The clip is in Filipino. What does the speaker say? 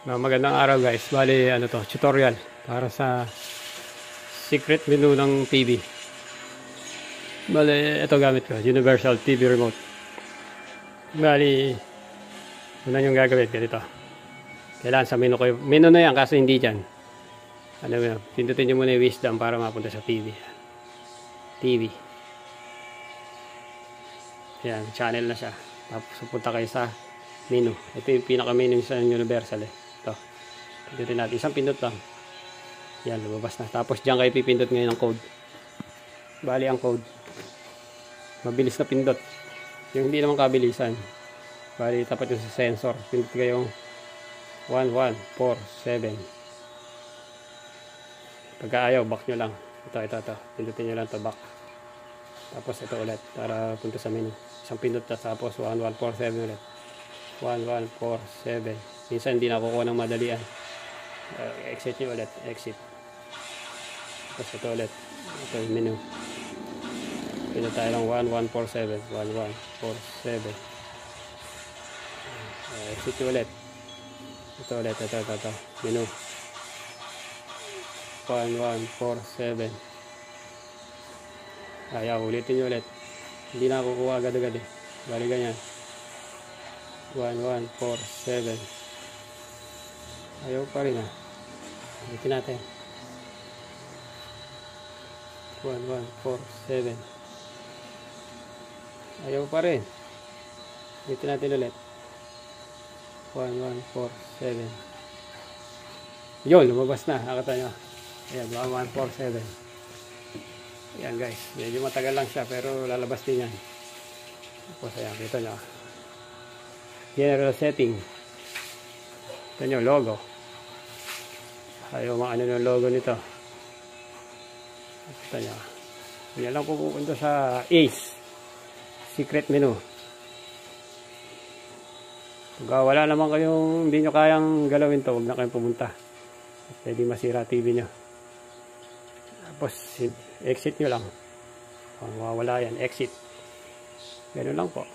Magandang araw guys. Bali ano to, tutorial para sa secret menu ng TV. Bali ito gamit ko, Universal TV Remote. Bali una yung gagawin ganito. Kailangan sa menu ko. Menu na yan kaso hindi dyan. Ano mo, pindutin nyo muna yung wisdom para mapunta sa TV. TV. Yan, channel na siya. Tapos pupunta kayo sa menu. Ito yung pinaka menu sa Universal Ito. Pindutin natin. Isang pindot lang. Yan, lumabas na. Tapos dyan kayo pipindot ngayon ang code. Bali ang code. Mabilis na pindot. Yung hindi naman kabilisan. Bali tapat yung sa sensor. Pindot kayong 1147. Pagka ayaw, back nyo lang. Ito. Pindutin nyo lang ito, back. Tapos ito ulit para punta sa menu. Isang pindot na tapos 1147 ulit. 1147. Minsan hindi nakukuha ng madalian. Exit nyo ulit. Exit. Tapos ito ulit. Ito yung menu. Pindot tayo ng 1147. 1147. Exit nyo ulit. Ito ulit. Ito. Menu. 1147. Ayaw, ulitin nyo ulit. Hindi na kukuha agad-agad eh. Bali ganyan. 1147. Ayaw pa rin ah. Ulitin natin. 1147. Ayaw pa rin. Ulitin natin ulit. 1147. Yun, lumabas na. Nakita nyo. Ayan, 1147. Ayan guys. Medyo matagal lang siya pero lalabas din yan. Tapos ayan, dito nyo. General setting. Ito nyo, logo. Ayaw maano yung logo nito. Ito nyo. Yan lang pupunta sa Ace. Secret menu. Pag wala naman kayong hindi nyo kayang galawin to, huwag na kayong pumunta. Pwede masira TV nyo. Tapos exit nyo lang. Kung mawawala yan, exit. Ganun lang po.